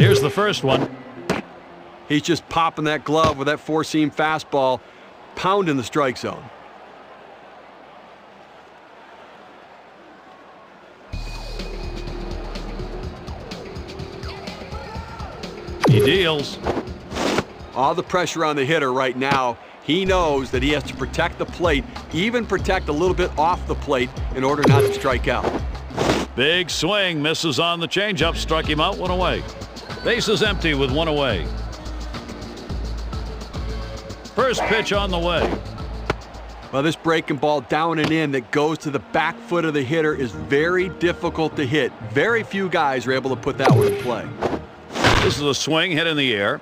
Here's the first one. He's just popping that glove with that four-seam fastball, pounding the strike zone. He deals. All the pressure on the hitter right now. He knows that he has to protect the plate, even protect a little bit off the plate in order not to strike out. Big swing, misses on the changeup, struck him out, 1 away. Bases empty with 1 away. First pitch on the way. Well, this breaking ball down and in that goes to the back foot of the hitter is very difficult to hit. Very few guys are able to put that one in play. This is a swing hit in the air.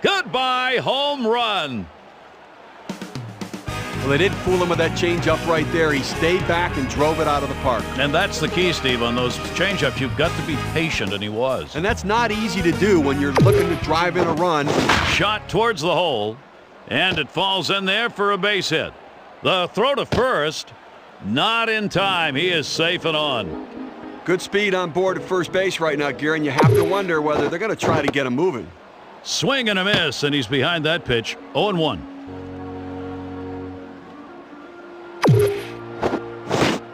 Goodbye, home run. Well, they didn't fool him with that changeup right there. He stayed back and drove it out of the park. And that's the key, Steve. On those changeups, you've got to be patient, and he was. And that's not easy to do when you're looking to drive in a run. Shot towards the hole, and it falls in there for a base hit. The throw to first, not in time. He is safe and on. Good speed on board at first base right now, Gary, and you have to wonder whether they're going to try to get him moving. Swing and a miss, and he's behind that pitch. 0-1.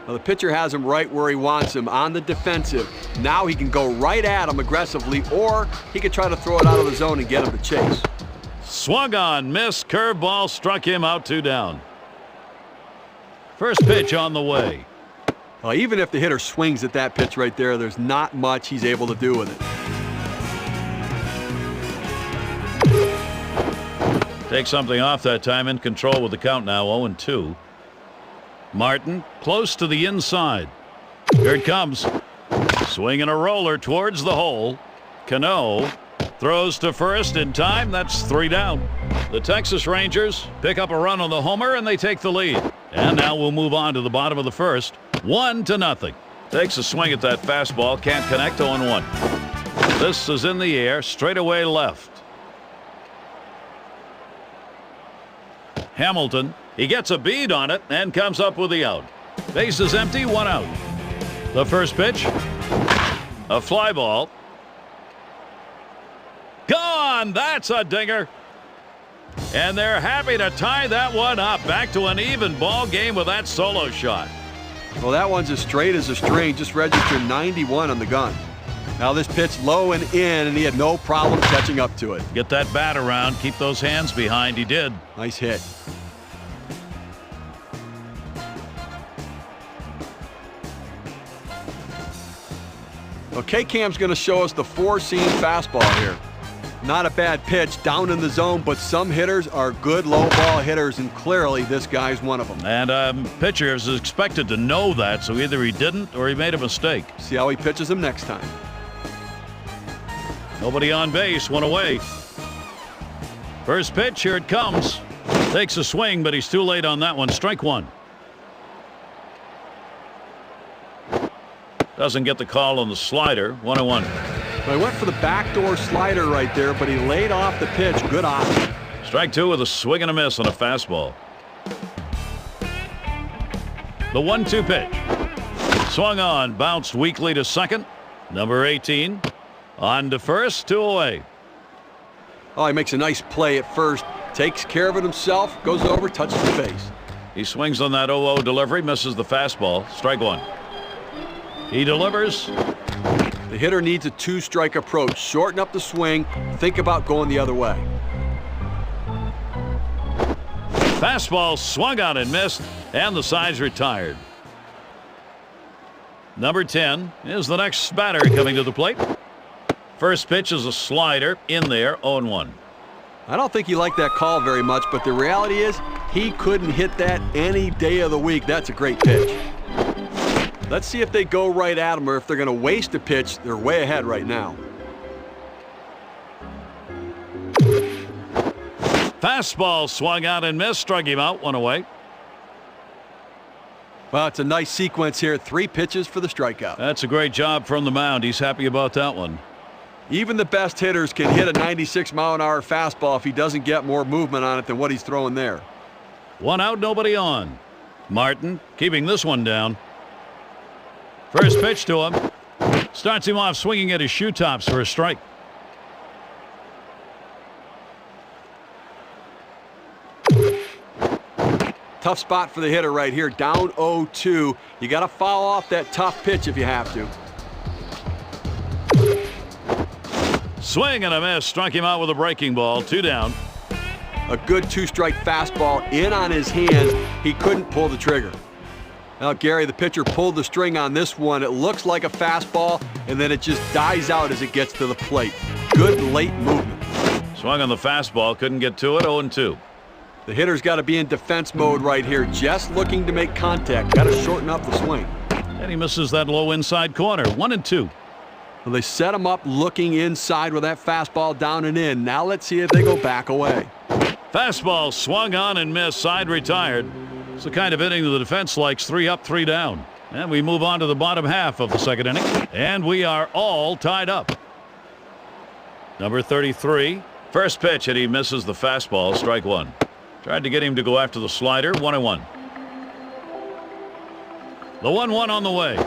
Well, the pitcher has him right where he wants him, on the defensive. Now he can go right at him aggressively, or he could try to throw it out of the zone and get him to chase. Swung on, missed, curveball, struck him out, 2 down. First pitch on the way. Well, even if the hitter swings at that pitch right there, there's not much he's able to do with it. Take something off that time, in control with the count now, 0-2. Martin close to the inside. Here it comes. Swing and a roller towards the hole. Cano throws to first in time. That's 3 down. The Texas Rangers pick up a run on the homer, and they take the lead. And now we'll move on to the bottom of the first. 1-0. Takes a swing at that fastball. Can't connect. 0-1. This is in the air. Straightaway left. Hamilton. He gets a bead on it and comes up with the out. Base is empty, 1 out. The first pitch. A fly ball. Gone! That's a dinger. And they're happy to tie that one up. Back to an even ball game with that solo shot. Well, that one's as straight as a string. Just registered 91 on the gun. Now this pitch low and in, and he had no problem catching up to it. Get that bat around. Keep those hands behind. He did. Nice hit. Well, K-Cam's going to show us the four-seam fastball here. Not a bad pitch down in the zone, but some hitters are good low ball hitters, and clearly this guy's one of them. And pitcher is expected to know that, so either he didn't or he made a mistake. See how he pitches him next time. Nobody on base, 1 away. First pitch, here it comes. Takes a swing, but he's too late on that one. Strike 1. Doesn't get the call on the slider. 1-1. Well, he went for the backdoor slider right there, but he laid off the pitch. Good option. Strike 2 with a swing and a miss on a fastball. The 1-2 pitch. Swung on, bounced weakly to second. Number 18. On to first, 2 away. Oh, he makes a nice play at first. Takes care of it himself. Goes over, touches the base. He swings on that 0-0 delivery, misses the fastball. Strike 1. He delivers. The hitter needs a 2-strike approach. Shorten up the swing. Think about going the other way. Fastball swung on and missed, and the side's retired. Number 10 is the next batter coming to the plate. First pitch is a slider in there, 0-1. I don't think he liked that call very much, but the reality is he couldn't hit that any day of the week. That's a great pitch. Let's see if they go right at him, or if they're going to waste a pitch. They're way ahead right now. Fastball swung out and missed, struck him out, 1 away. Well, it's a nice sequence here. 3 pitches for the strikeout. That's a great job from the mound. He's happy about that one. Even the best hitters can hit a 96-mile-an-hour fastball if he doesn't get more movement on it than what he's throwing there. 1 out, nobody on. Martin keeping this one down. First pitch to him. Starts him off swinging at his shoe tops for a strike. Tough spot for the hitter right here. Down 0-2. You got to foul off that tough pitch if you have to. Swing and a miss. Struck him out with a breaking ball. 2 down. A good 2-strike fastball in on his hands. He couldn't pull the trigger. Now, Gary, the pitcher pulled the string on this one. It looks like a fastball, and then it just dies out as it gets to the plate. Good late movement. Swung on the fastball. Couldn't get to it. 0-2. The hitter's got to be in defense mode right here, just looking to make contact. Got to shorten up the swing. And he misses that low inside corner. 1-2. Well, they set him up looking inside with that fastball down and in. Now let's see if they go back away. Fastball swung on and missed. Side retired. It's the kind of inning that the defense likes. 3 up, 3 down. And we move on to the bottom half of the second inning. And we are all tied up. Number 33. First pitch, and he misses the fastball. Strike 1. Tried to get him to go after the slider. 1-1. The 1-1 on the way.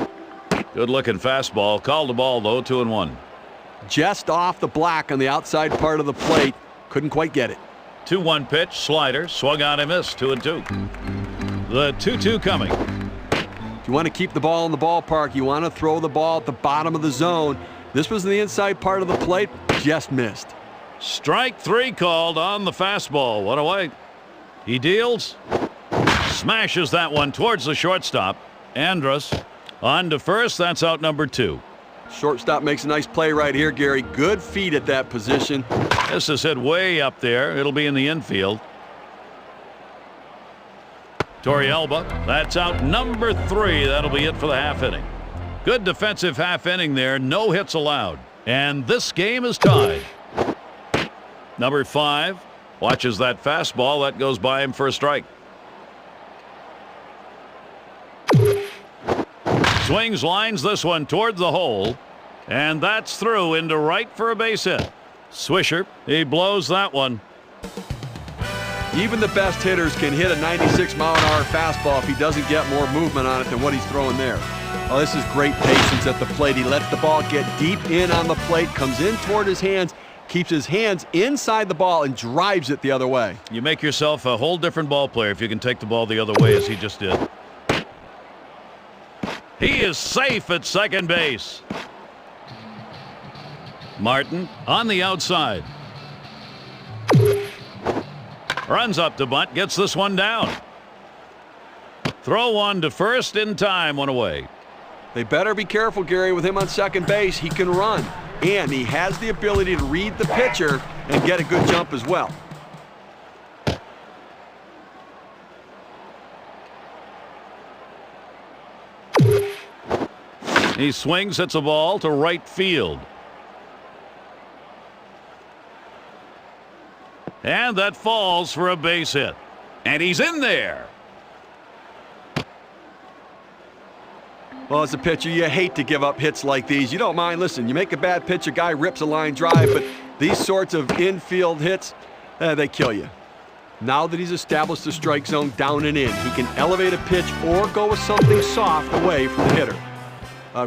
Good looking fastball. Called the ball though. 2-1. Just off the black on the outside part of the plate. Couldn't quite get it. 2-1 pitch. Slider. Swung on and missed. 2-2. The 2-2 coming. If you want to keep the ball in the ballpark, you want to throw the ball at the bottom of the zone. This was in the inside part of the plate. Just missed. Strike 3 called on the fastball. 1 away. He deals. Smashes that one towards the shortstop. Andrus on to first. That's out number 2. Shortstop makes a nice play right here, Gary. Good feet at that position. This is hit way up there. It'll be in the infield. Torrealba. That's out number 3. That'll be it for the half inning. Good defensive half inning there. No hits allowed. And this game is tied. Number 5 watches that fastball. That goes by him for a strike. Swings, lines this one toward the hole. And that's through into right for a base hit. Swisher, he blows that one. Even the best hitters can hit a 96-mile-an-hour fastball if he doesn't get more movement on it than what he's throwing there. Oh, this is great patience at the plate. He lets the ball get deep in on the plate, comes in toward his hands, keeps his hands inside the ball, and drives it the other way. You make yourself a whole different ball player if you can take the ball the other way as he just did. He is safe at second base. Martin on the outside. Runs up to bunt, gets this one down. Throw one to first in time, 1 away. They better be careful, Gary, with him on second base. He can run, and he has the ability to read the pitcher and get a good jump as well. He swings, hits a ball to right field. And that falls for a base hit. And he's in there. Well, as a pitcher, you hate to give up hits like these. You don't mind. Listen, you make a bad pitch, a guy rips a line drive, but these sorts of infield hits, they kill you. Now that he's established the strike zone down and in, he can elevate a pitch or go with something soft away from the hitter.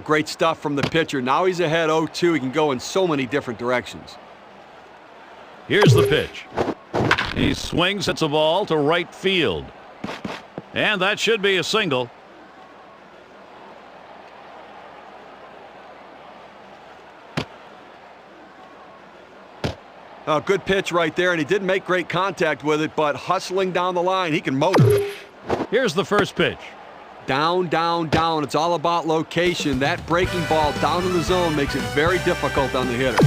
Great stuff from the pitcher. Now he's ahead 0-2. He can go in so many different directions. Here's the pitch. He swings, hits a ball to right field. And that should be a single. Good pitch right there, and he didn't make great contact with it, but hustling down the line, he can motor. Here's the first pitch. Down, down, down. It's all about location. That breaking ball down in the zone makes it very difficult on the hitter.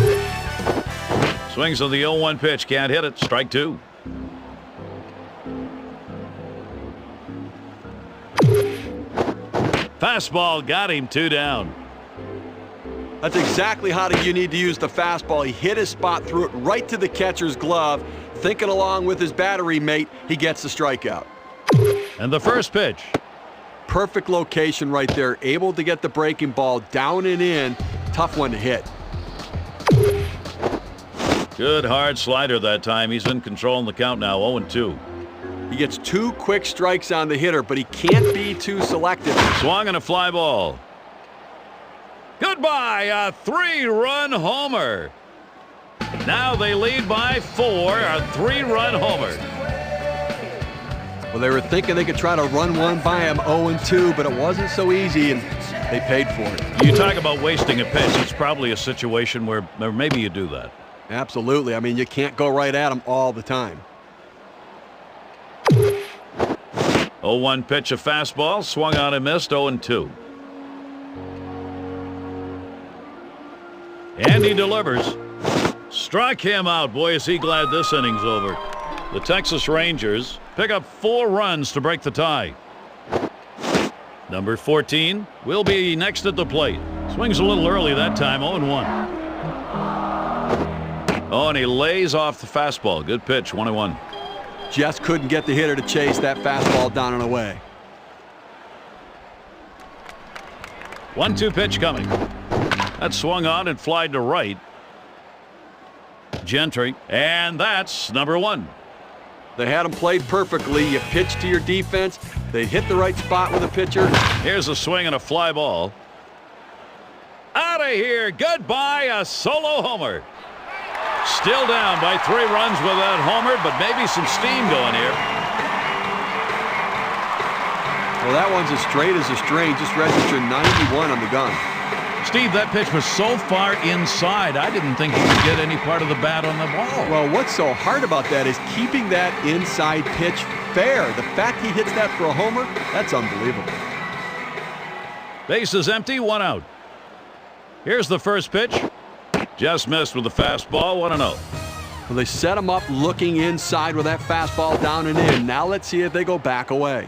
Swings on the 0-1 pitch. Can't hit it. Strike 2. Fastball got him. 2 down. That's exactly how you need to use the fastball. He hit his spot, threw it right to the catcher's glove. Thinking along with his battery mate, he gets the strikeout. And the first pitch. Perfect location right there. Able to get the breaking ball down and in. Tough one to hit. Good hard slider that time. He's in control in the count now. 0-2. He gets 2 quick strikes on the hitter, but he can't be too selective. Swung and a fly ball. Goodbye, a 3-run homer. Now they lead by 4, a 3-run homer. Well, they were thinking they could try to run one by him 0-2, but it wasn't so easy, and they paid for it. You talk about wasting a pitch. It's probably a situation where maybe you do that. Absolutely. I mean, you can't go right at him all the time. 0-1 pitch, a fastball, swung on and missed, 0-2. And he delivers. Struck him out. Boy, is he glad this inning's over. The Texas Rangers pick up 4 runs to break the tie. Number 14 will be next at the plate. Swings a little early that time, 0-1. Oh, and he lays off the fastball. Good pitch, 1-1. Just couldn't get the hitter to chase that fastball down and away. 1-2 pitch coming. That swung on and flied to right. Gentry, and that's number 1. They had him played perfectly. You pitch to your defense. They hit the right spot with a pitcher. Here's a swing and a fly ball. Out of here. Goodbye, a solo homer. Still down by 3 runs with that homer, but maybe some steam going here. Well, that one's as straight as a string. Just registered 91 on the gun. Steve, that pitch was so far inside, I didn't think he could get any part of the bat on the ball. Well, what's so hard about that is keeping that inside pitch fair. The fact he hits that for a homer, that's unbelievable. Base is empty, 1 out. Here's the first pitch. Just missed with the fastball, 1-0. Well, they set him up looking inside with that fastball down and in. Now let's see if they go back away.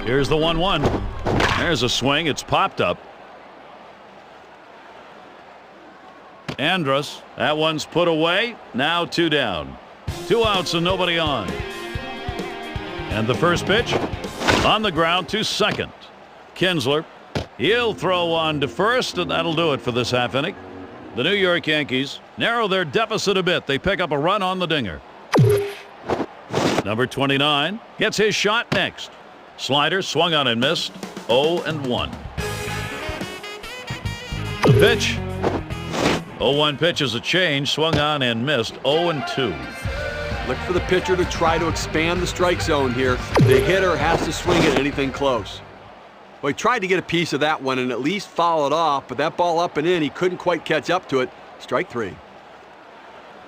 Here's the 1-1. There's a swing. It's popped up. Andrus. That one's put away. Now 2 down. 2 outs and nobody on. And the first pitch on the ground to second. Kinsler. He'll throw on to first, and that'll do it for this half inning. The New York Yankees narrow their deficit a bit. They pick up a run on the dinger. Number 29 gets his shot next. Slider swung on and missed. 0-1. The pitch. 0-1 pitch is a change. Swung on and missed. 0-2. Look for the pitcher to try to expand the strike zone here. The hitter has to swing at anything close. Well, he tried to get a piece of that one and at least foul it off, but that ball up and in, he couldn't quite catch up to it. Strike 3.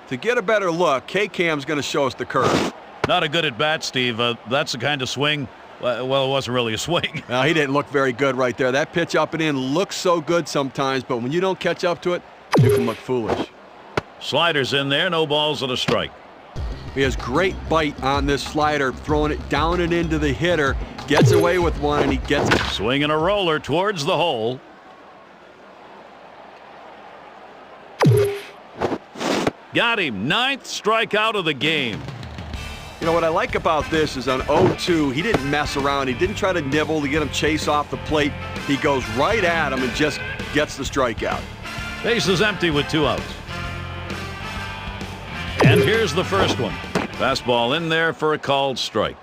To get a better look, K-Cam's going to show us the curve. Not a good at bat, Steve. That's the kind of swing. Well, it wasn't really a swing. He didn't look very good right there. That pitch up and in looks so good sometimes, but when you don't catch up to it, you can look foolish. Slider's in there. No balls and a strike. He has great bite on this slider, throwing it down and into the hitter. Gets away with one, and he gets it. Swinging a roller towards the hole. Got him. 9th strikeout of the game. You know what I like about this is on 0-2, he didn't mess around. He didn't try to nibble to get him chase off the plate. He goes right at him and just gets the strikeout. Base is empty with 2 outs. And here's the first one. Fastball in there for a called strike.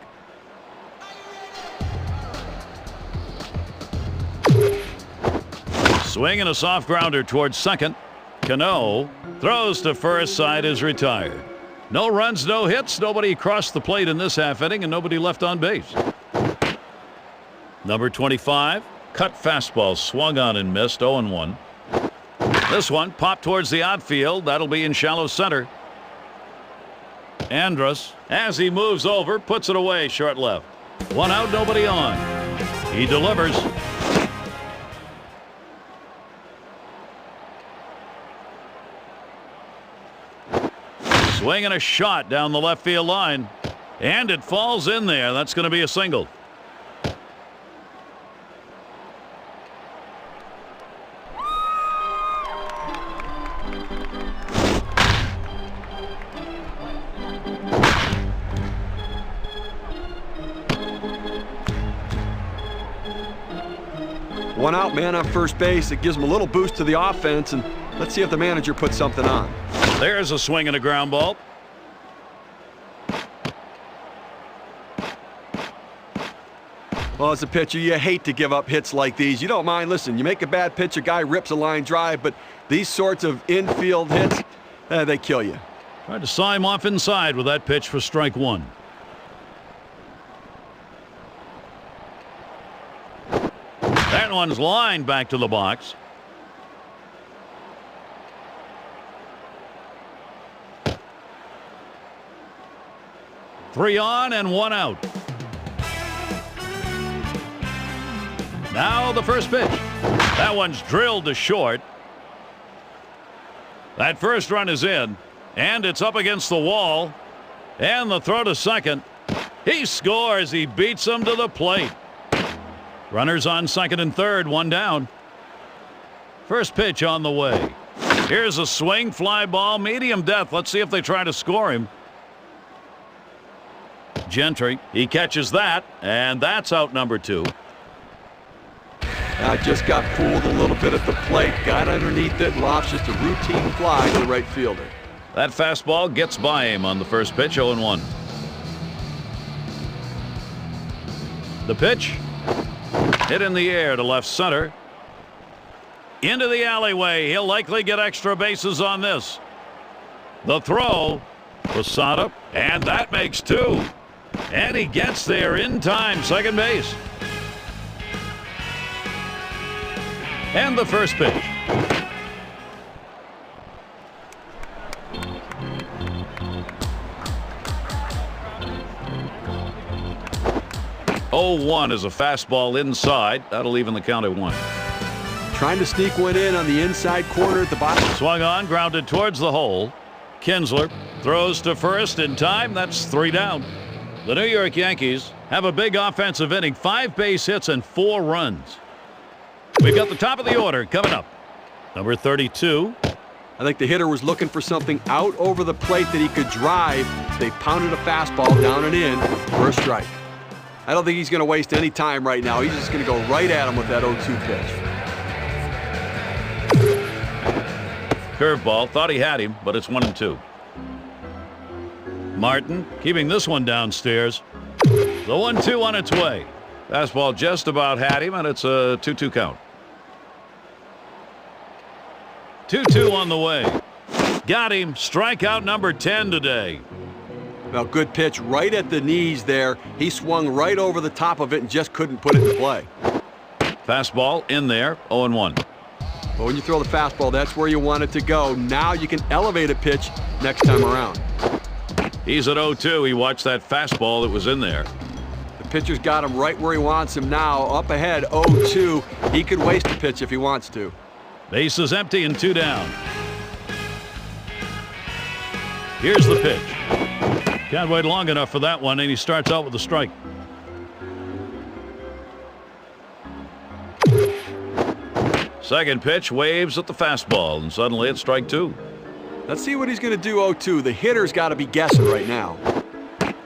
Swing and a soft grounder towards second. Cano throws to first. Side is retired. No runs, no hits. Nobody crossed the plate in this half inning, and nobody left on base. Number 25, cut fastball, swung on and missed, 0-1. This one popped towards the outfield. That'll be in shallow center. Andrus, as he moves over, puts it away, short left. 1 out, nobody on. He delivers. Swing and a shot down the left field line. And it falls in there. That's going to be a single. One out, man on first base. It gives him a little boost to the offense, and let's see if the manager puts something on. There's a swing and a ground ball. Well, as a pitcher, you hate to give up hits like these. You don't mind. Listen, you make a bad pitch, a guy rips a line drive, but these sorts of infield hits, they kill you. Tried to saw him off inside with that pitch for strike one. That one's lined back to the box. Three on and one out. Now the first pitch. That one's drilled to short. That first run is in, and it's up against the wall. And the throw to second. He scores. He beats him to the plate. Runners on second and third, one down. First pitch on the way. Here's a swing, fly ball, medium depth. Let's see if they try to score him. Gentry, he catches that, and that's out number two. Just got fooled a little bit at the plate. Got underneath it, lofts just a routine fly to the right fielder. That fastball gets by him on the first pitch, 0-1. The pitch. Hit in the air to left center. Into the alleyway. He'll likely get extra bases on this. The throw. Posada, and that makes two. And he gets there in time, second base. And the first pitch. Oh-1 is a fastball inside. That'll even the count at one. Trying to sneak one in on the inside corner at the bottom. Swung on, grounded towards the hole. Kinsler throws to first in time. That's three down. The New York Yankees have a big offensive inning, 5 base hits and 4 runs. We've got the top of the order coming up. Number 32. I think the hitter was looking for something out over the plate that he could drive. They pounded a fastball down and in for a strike. I don't think he's going to waste any time right now. He's just going to go right at him with that 0-2 pitch. Curveball, thought he had him, but it's 1-2. Martin keeping this one downstairs. The 1-2 on its way. Fastball just about had him, and it's a 2-2 count. 2-2 on the way. Got him. Strikeout number 10 today. Now, good pitch right at the knees there. He swung right over the top of it and just couldn't put it in play. Fastball in there, 0-1. But when you throw the fastball, that's where you want it to go. Now you can elevate a pitch next time around. He's at 0-2. He watched that fastball that was in there. The pitcher's got him right where he wants him now. Up ahead, 0-2. He could waste a pitch if he wants to. Base is empty and 2 down. Here's the pitch. Can't wait long enough for that one, and he starts out with a strike. Second pitch waves at the fastball, and suddenly it's strike 2. Let's see what he's going to do 0-2. The hitter's got to be guessing right now.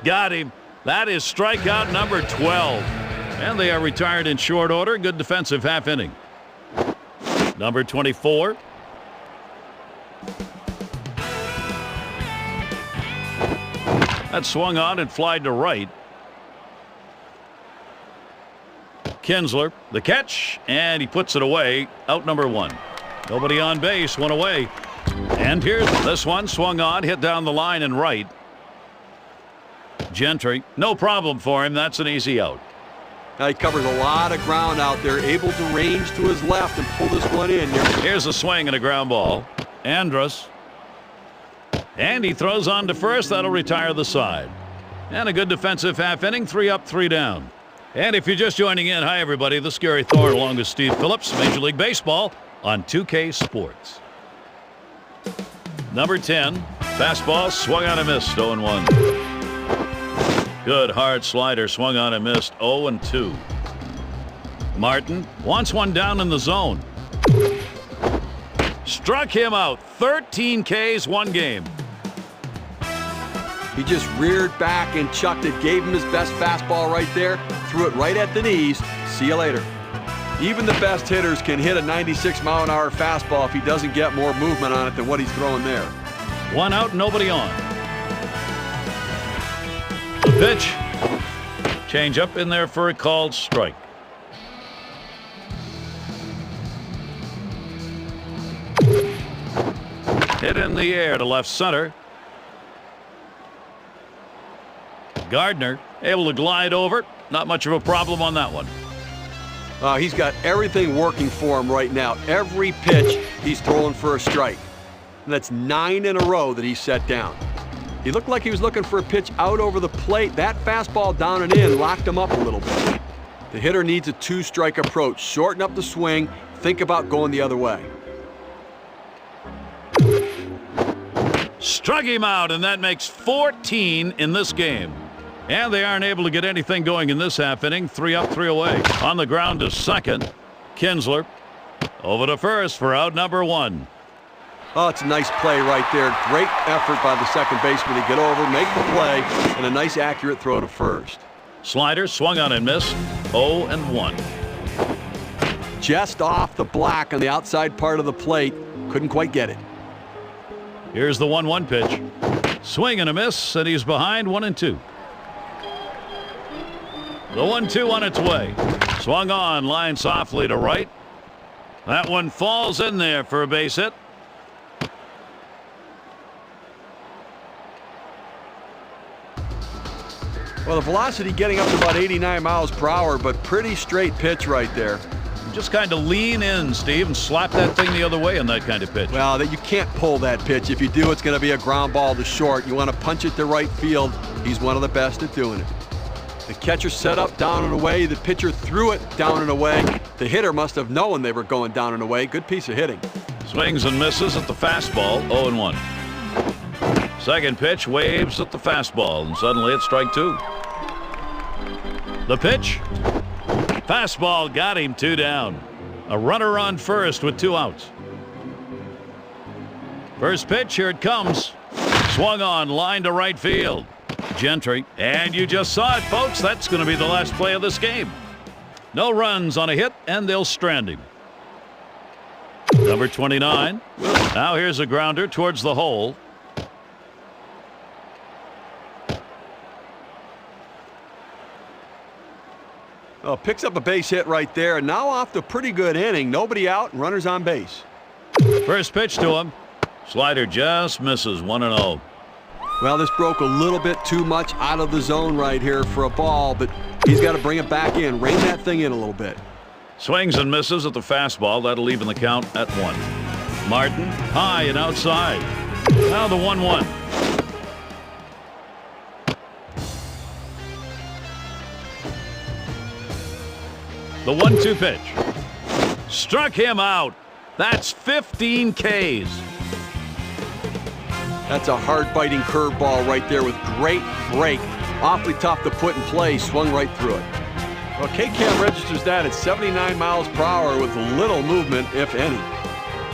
Got him. That is strikeout number 12. And they are retired in short order. Good defensive half inning. Number 24. That swung on and flied to right. Kinsler, the catch, and he puts it away. Out number 1. Nobody on base, one away. And here's this one, swung on, hit down the line and right. Gentry, no problem for him. That's an easy out. Now he covers a lot of ground out there, able to range to his left and pull this one in. Here's a swing and a ground ball. Andrus. And he throws on to first. That'll retire the side. And a good defensive half inning, 3 up, 3 down. And if you're just joining in, hi everybody, this is Gary Thorne along with Steve Phillips, Major League Baseball on 2K Sports. Number 10, fastball, swung on and missed, 0-1. Good hard slider, swung on and missed, 0-2. Martin wants one down in the zone. Struck him out, 13 Ks, 1 game. He just reared back and chucked it, gave him his best fastball right there, threw it right at the knees. See you later. Even the best hitters can hit a 96-mile-an-hour fastball if he doesn't get more movement on it than what he's throwing there. 1 out, nobody on. The pitch. Change up in there for a called strike. Hit in the air to left center. Gardner able to glide over. Not much of a problem on that one. He's got everything working for him right now. Every pitch, he's throwing for a strike. And that's 9 in a row that he set down. He looked like he was looking for a pitch out over the plate. That fastball down and in locked him up a little bit. The hitter needs a 2-strike approach. Shorten up the swing. Think about going the other way. Struck him out, and that makes 14 in this game. And they aren't able to get anything going in this half inning. 3 up, 3 away. On the ground to second. Kinsler over to first for out number 1. Oh, it's a nice play right there. Great effort by the second baseman to get over, make the play, and a nice accurate throw to first. Slider swung on and missed. 0-1. Just off the black on the outside part of the plate. Couldn't quite get it. Here's the 1-1 pitch. Swing and a miss, and he's behind 1-2. The 1-2 on its way. Swung on, line softly to right. That one falls in there for a base hit. Well, the velocity getting up to about 89 miles per hour, but pretty straight pitch right there. Just kind of lean in, Steve, and slap that thing the other way on that kind of pitch. Well, you can't pull that pitch. If you do, it's going to be a ground ball to short. You want to punch it to right field. He's one of the best at doing it. The catcher set up down and away. The pitcher threw it down and away. The hitter must have known they were going down and away. Good piece of hitting. Swings and misses at the fastball, 0-1. Second pitch waves at the fastball, and suddenly it's strike 2. The pitch. Fastball got him, 2 down. A runner on first with 2 outs. First pitch, here it comes. Swung on, line to right field. Gentry, and you just saw it, folks. That's going to be the last play of this game. No runs on a hit, and they'll strand him. Number 29. Now here's a grounder towards the hole. Oh, picks up a base hit right there. Now off to a pretty good inning. Nobody out, and runners on base. First pitch to him. Slider just misses, 1-0. Well, this broke a little bit too much out of the zone right here for a ball, but he's got to bring it back in. Rein that thing in a little bit. Swings and misses at the fastball. That'll even the count at 1. Martin, high and outside. Now the 1-1. The 1-2 pitch. Struck him out. That's 15 Ks. That's a hard-biting curveball right there with great break. Awfully tough to put in play. Swung right through it. Well, k3l registers that at 79 miles per hour with little movement, if any.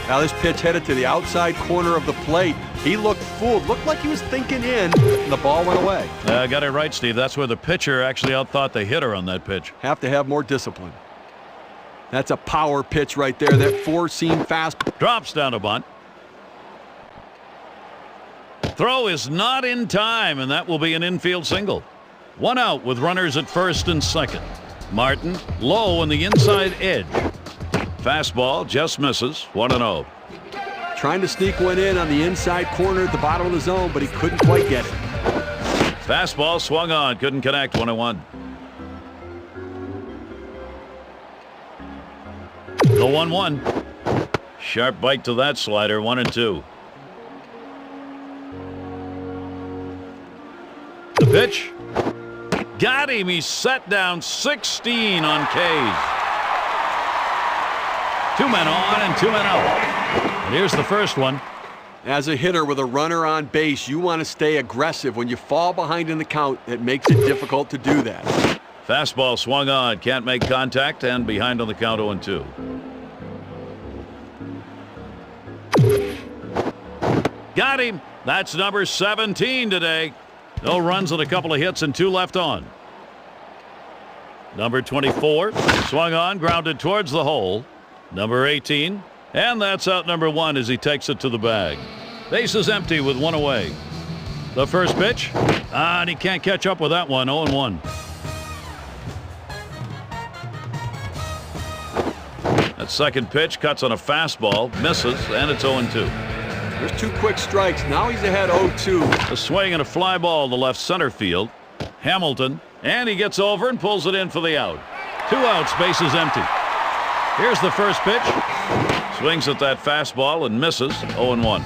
Now this pitch headed to the outside corner of the plate. He looked fooled. Looked like he was thinking in, and the ball went away. Got it right, Steve. That's where the pitcher actually outthought the hitter on that pitch. Have to have more discipline. That's a power pitch right there. That 4-seam fast. Drops down a bunt. Throw is not in time, and that will be an infield single. 1 out with runners at first and second. Martin low on the inside edge. Fastball just misses, 1-0. Trying to sneak one in on the inside corner at the bottom of the zone, but he couldn't quite get it. Fastball swung on, couldn't connect, 1-1. The 1-1. Sharp bite to that slider, 1-2. The pitch. Got him. He's set down 16 on Ks. 2 men on and 2 men out. And here's the first one. As a hitter with a runner on base, you want to stay aggressive. When you fall behind in the count, it makes it difficult to do that. Fastball swung on. Can't make contact and behind on the count 0-2. Got him. That's number 17 today. No runs and a couple of hits and 2 left on. Number 24 swung on, grounded towards the hole. Number 18, and that's out number 1 as he takes it to the bag. Base is empty with 1 away. The first pitch, and he can't catch up with that one. 0-1. That second pitch cuts on a fastball, misses, and it's 0-2. There's 2 quick strikes. Now he's ahead 0-2. A swing and a fly ball to left center field. Hamilton, and he gets over and pulls it in for the out. 2 outs, bases empty. Here's the first pitch. Swings at that fastball and misses. 0-1.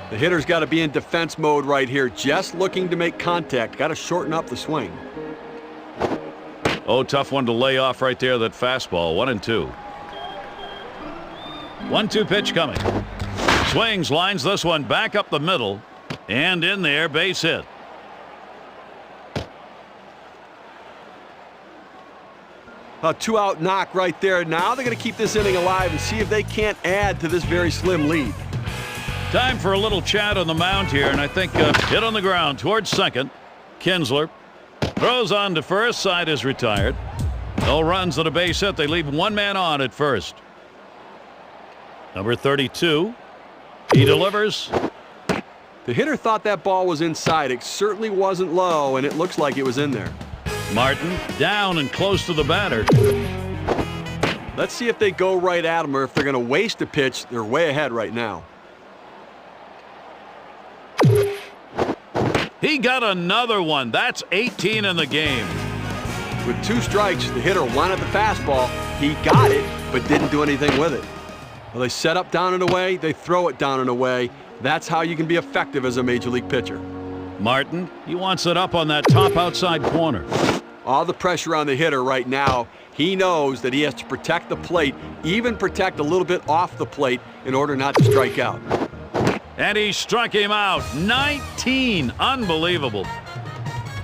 The hitter's got to be in defense mode right here, just looking to make contact. Got to shorten up the swing. Oh, tough one to lay off right there, that fastball. 1-2. 1-2 pitch coming. Swings, lines this one back up the middle, and in there, base hit. A 2-out knock right there. Now they're going to keep this inning alive and see if they can't add to this very slim lead. Time for a little chat on the mound here, and I think hit on the ground towards second. Kinsler throws on to first. Side is retired. No runs and a base hit. They leave 1 man on at first. Number 32. He delivers. The hitter thought that ball was inside. It certainly wasn't low, and it looks like it was in there. Martin down and close to the batter. Let's see if they go right at him or if they're going to waste a pitch. They're way ahead right now. He got another one. That's 18 in the game. With 2 strikes, the hitter wanted the fastball. He got it, but didn't do anything with it. Well, they set up down and away. They throw it down and away. That's how you can be effective as a major league pitcher. Martin, he wants it up on that top outside corner. All the pressure on the hitter right now. He knows that he has to protect the plate, even protect a little bit off the plate in order not to strike out. And he struck him out. 19. Unbelievable.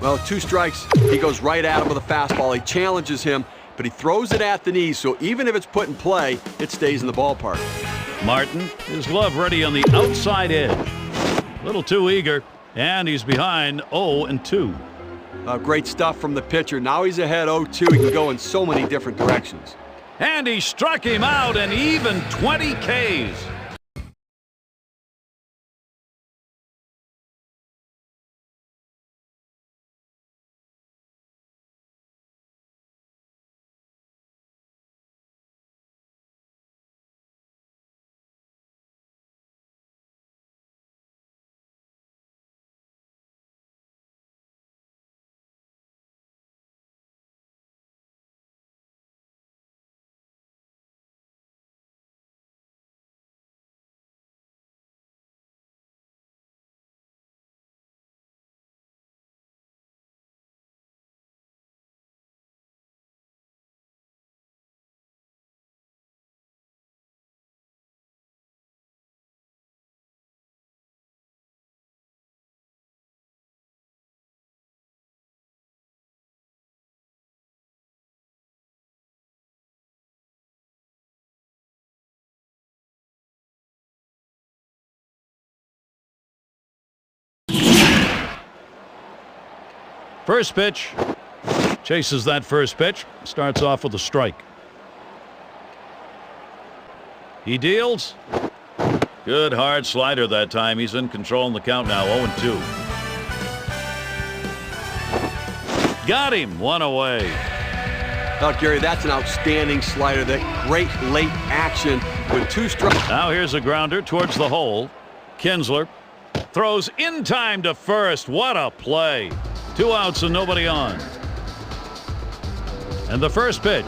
Well, 2 strikes. He goes right at him with a fastball. He challenges him, but he throws it at the knees, so even if it's put in play, it stays in the ballpark. Martin, his glove ready on the outside edge. A little too eager, and he's behind 0-2. Great stuff from the pitcher. Now he's ahead 0-2. He can go in so many different directions. And he struck him out, and even 20 Ks. First pitch. Chases that first pitch. Starts off with a strike. He deals. Good hard slider that time. He's in control in the count now. 0-2. Got him. 1 away. Oh, Gary, that's an outstanding slider. That great late action with 2 strikes. Now here's a grounder towards the hole. Kinsler throws in time to first. What a play. 2 outs and nobody on. And the first pitch.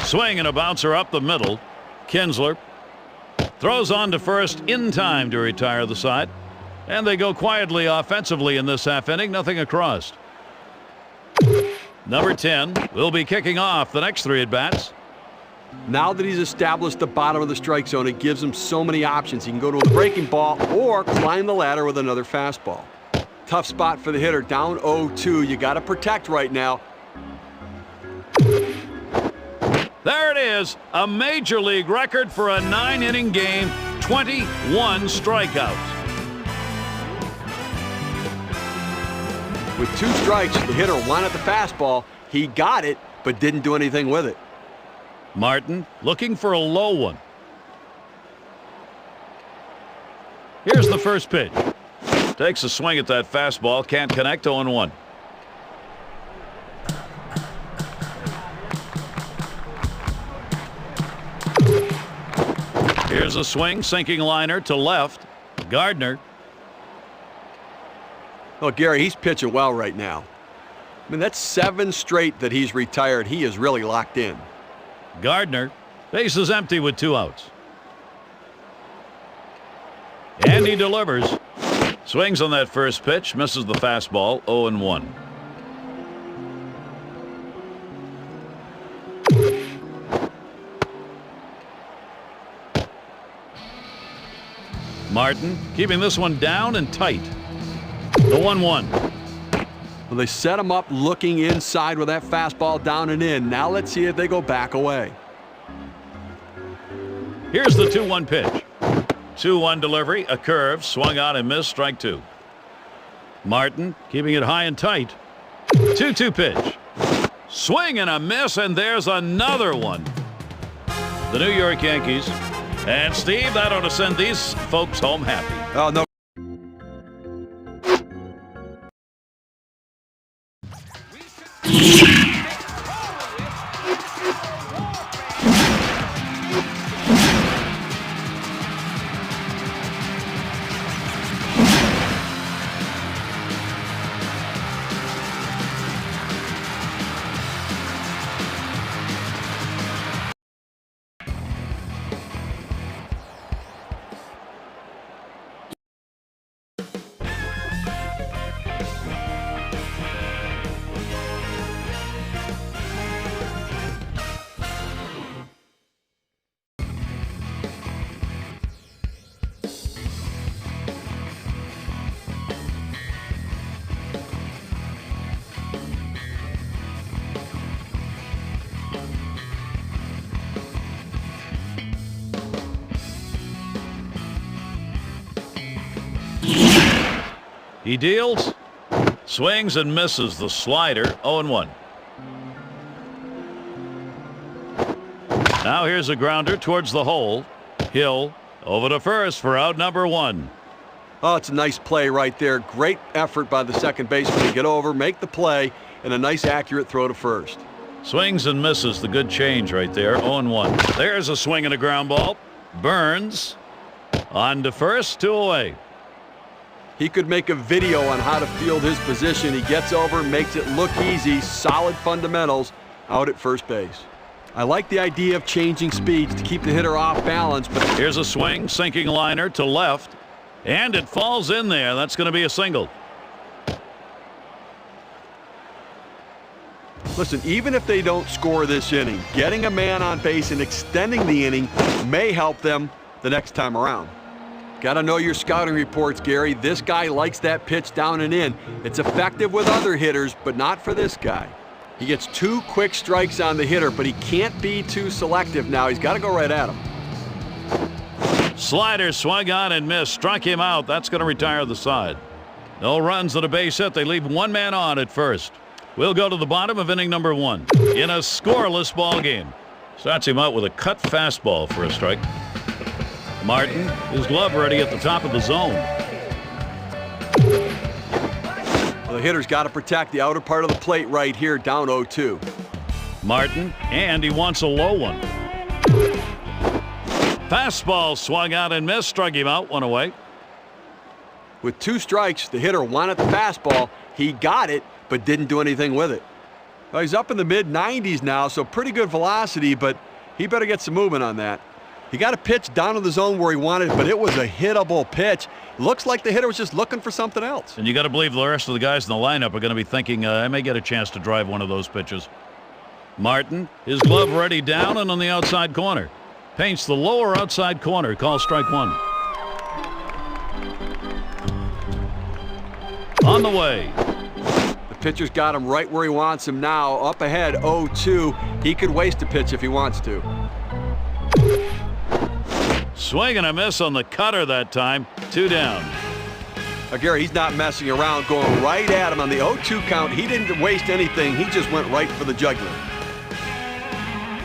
Swing and a bouncer up the middle. Kinsler throws on to first in time to retire the side. And they go quietly offensively in this half inning. Nothing across. Number 10 will be kicking off the next 3 at-bats. Now that he's established the bottom of the strike zone, it gives him so many options. He can go to a breaking ball or climb the ladder with another fastball. Tough spot for the hitter, down 0-2. You got to protect right now. There it is, a major league record for a 9-inning game, 21 strikeouts. With 2 strikes, the hitter wanted the fastball. He got it, but didn't do anything with it. Martin looking for a low one. Here's the first pitch. Takes a swing at that fastball. Can't connect. 0-1. Here's a swing, sinking liner to left. Gardner. Oh, Gary, he's pitching well right now. I mean, that's 7 straight that he's retired. He is really locked in. Gardner. Base is empty with 2 outs. And he delivers. Swings on that first pitch, misses the fastball, 0-1. Martin keeping this one down and tight. The 1-1. Well, they set him up looking inside with that fastball down and in. Now let's see if they go back away. Here's the 2-1 pitch. 2-1 delivery, a curve, swung on and missed, strike 2. Martin keeping it high and tight. 2-2 pitch. Swing and a miss, and there's another one. The New York Yankees. And Steve, that ought to send these folks home happy. Oh, no. He deals, swings and misses the slider, 0-1. Now here's a grounder towards the hole. Hill over to first for out number 1. Oh, it's a nice play right there. Great effort by the second baseman to get over, make the play, and a nice accurate throw to first. Swings and misses the good change right there, 0-1. There's a swing and a ground ball. Burns on to first, 2 away. He could make a video on how to field his position. He gets over, makes it look easy, solid fundamentals out at first base. I like the idea of changing speeds to keep the hitter off balance, but here's a swing, sinking liner to left, and it falls in there. That's going to be a single. Listen, even if they don't score this inning, getting a man on base and extending the inning may help them the next time around. Got to know your scouting reports, Gary. This guy likes that pitch down and in. It's effective with other hitters, but not for this guy. He gets 2 quick strikes on the hitter, but he can't be too selective now. He's got to go right at him. Slider swung on and missed. Struck him out. That's going to retire the side. No runs at a base hit. They leave 1 man on at first. We'll go to the bottom of inning number 1 in a scoreless ball game. Starts him out with a cut fastball for a strike. Martin, his glove ready at the top of the zone. Well, the hitter's got to protect the outer part of the plate right here, down 0-2. Martin, and he wants a low one. Fastball swung out and missed, struck him out, 1 away. With 2 strikes, the hitter wanted the fastball. He got it, but didn't do anything with it. Well, he's up in the mid-90s now, so pretty good velocity, but he better get some movement on that. He got a pitch down to the zone where he wanted, but it was a hittable pitch. Looks like the hitter was just looking for something else. And you got to believe the rest of the guys in the lineup are going to be thinking, I may get a chance to drive one of those pitches. Martin, his glove ready down and on the outside corner. Paints the lower outside corner. Call strike 1. On the way. The pitcher's got him right where he wants him now. Up ahead, 0-2. He could waste a pitch if he wants to. Swing and a miss on the cutter that time. 2 down. Gary, he's not messing around, going right at him on the 0-2 count. He didn't waste anything. He just went right for the jugular.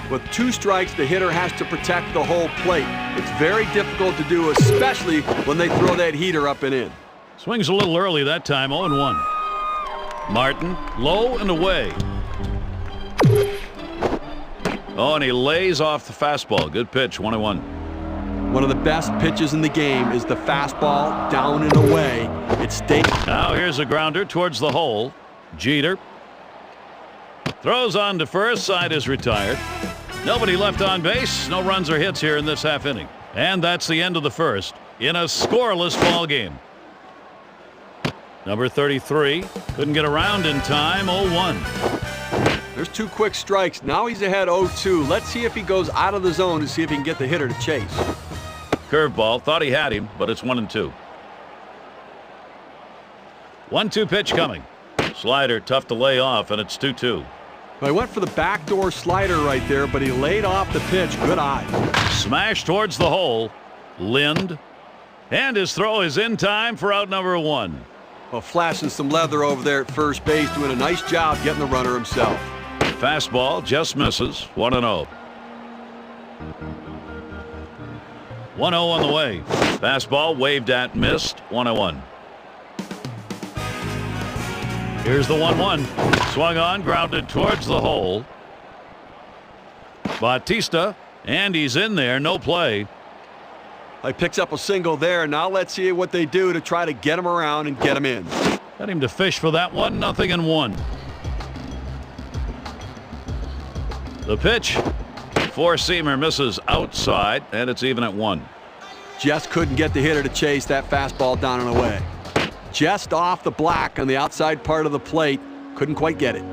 With 2 strikes, the hitter has to protect the whole plate. It's very difficult to do, especially when they throw that heater up and in. Swings a little early that time, 0-1. Martin, low and away. Oh, and he lays off the fastball. Good pitch, 1-1. One of the best pitches in the game is the fastball down and away. It stays. Now here's a grounder towards the hole. Jeter throws on to first. Side is retired. Nobody left on base. No runs or hits here in this half inning. And that's the end of the first in a scoreless ball game. Number 33 couldn't get around in time. 0-1. There's 2 quick strikes. Now he's ahead 0-2. Let's see if he goes out of the zone to see if he can get the hitter to chase. Curveball. Thought he had him, but it's 1-2. 1-2 pitch coming. Slider tough to lay off, and it's 2-2. Well, he went for the backdoor slider right there, but he laid off the pitch. Good eye. Smash towards the hole. Lind. And his throw is in time for out number 1. Well, flashing some leather over there at first base, doing a nice job getting the runner himself. Fastball just misses. 1-0. 1-0 on the way. Fastball waved at, missed. 1-1. Here's the 1-1. Swung on, grounded towards the hole. Bautista, and he's in there. No play. He picks up a single there. Now let's see what they do to try to get him around and get him in. Got him to fish for that one. 0-1. The pitch. Four-seamer misses outside, and it's even at 1. Just couldn't get the hitter to chase that fastball down and away. Just off the black on the outside part of the plate. Couldn't quite get it.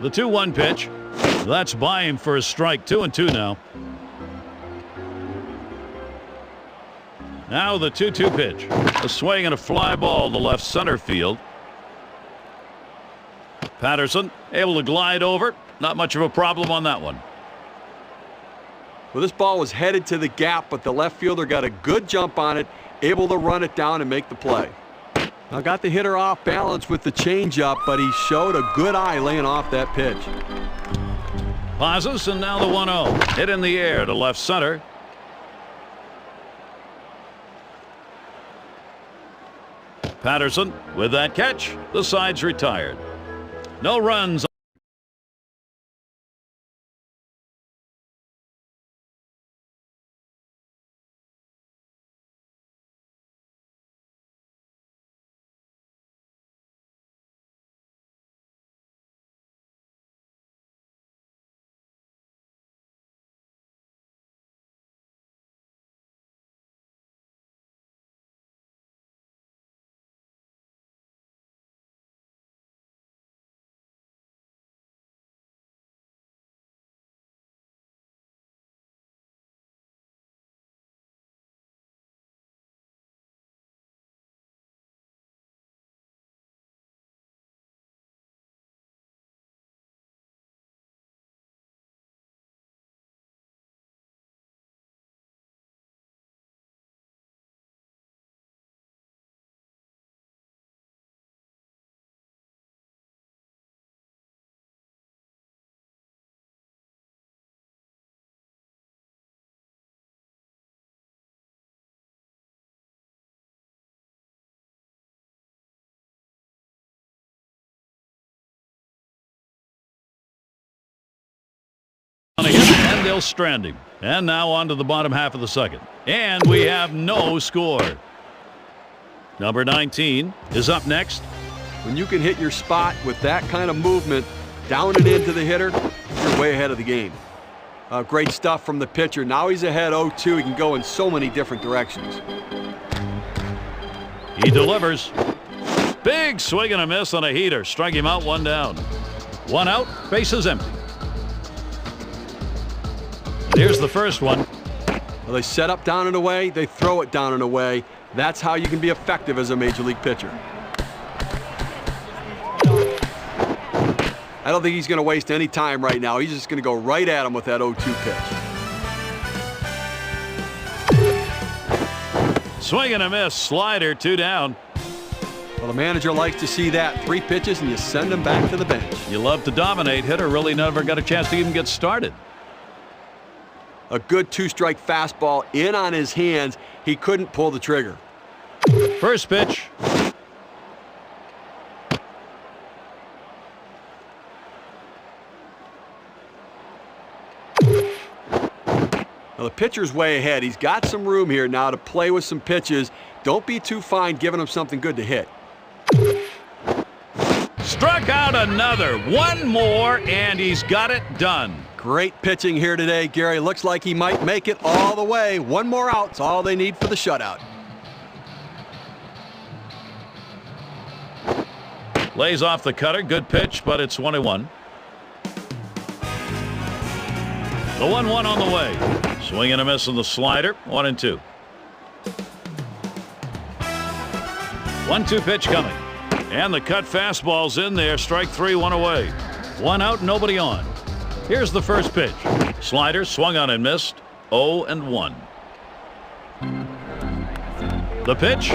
The 2-1 pitch. That's by him for a strike. 2-2 now. Now the 2-2 pitch. A swing and a fly ball to left center field. Patterson able to glide over. Not much of a problem on that one. Well, this ball was headed to the gap, but the left fielder got a good jump on it, able to run it down and make the play. Now got the hitter off balance with the changeup, but he showed a good eye laying off that pitch. Pauses, and now the 1-0. Hit in the air to left center. Patterson with that catch. The side's retired. No runs. And they'll strand him. And now on to the bottom half of the second. And we have no score. Number 19 is up next. When you can hit your spot with that kind of movement down and into the hitter, you're way ahead of the game. Great stuff from the pitcher. Now he's ahead 0-2. He can go in so many different directions. He delivers. Big swing and a miss on a heater. Strike him out, 1 down. 1 out, bases empty. Here's the first one. Well, they set up down and away. They throw it down and away. That's how you can be effective as a major league pitcher. I don't think he's going to waste any time right now. He's just going to go right at him with that 0-2 pitch. Swing and a miss. Slider, 2 down. Well, the manager likes to see that. 3 pitches and you send him back to the bench. You love to dominate. Hitter really never got a chance to even get started. A good 2-strike fastball in on his hands. He couldn't pull the trigger. First pitch. Well, the the pitcher's way ahead. He's got some room here now to play with some pitches. Don't be too fine giving him something good to hit. Struck out another. One more, and he's got it done. Great pitching here today, Gary. Looks like he might make it all the way. One more out's all they need for the shutout. Lays off the cutter. Good pitch, but it's 1-1. The 1-1 on the way. Swing and a miss on the slider. 1-2. 1-2 pitch coming. And the cut fastball's in there. Strike 3, 1 away. 1 out, nobody on. Here's the first pitch. Slider swung on and missed. 0-1. The pitch.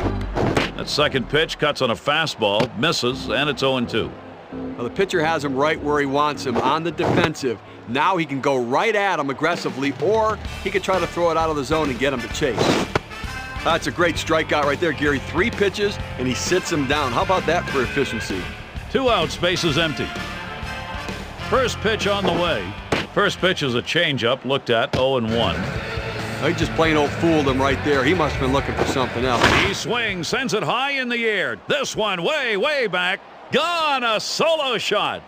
That second pitch cuts on a fastball, misses, and it's 0-2. Well, the pitcher has him right where he wants him, on the defensive. Now he can go right at him aggressively, or he could try to throw it out of the zone and get him to chase. That's a great strikeout right there, Gary. 3 pitches, and he sits him down. How about that for efficiency? 2 outs, base is empty. First pitch on the way. First pitch is a changeup, looked at 0-1. He just plain old fooled him right there. He must have been looking for something else. He swings, sends it high in the air. This one way, way back. Gone, a solo shot.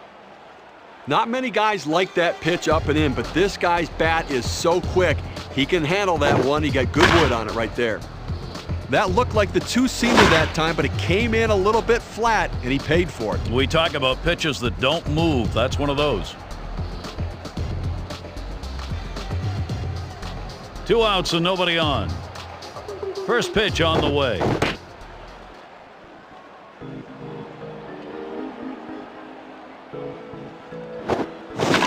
Not many guys like that pitch up and in, but this guy's bat is so quick. He can handle that one. He got good wood on it right there. That looked like the two-seamer that time, but it came in a little bit flat, and he paid for it. We talk about pitches that don't move. That's one of those. 2 outs and nobody on. First pitch on the way.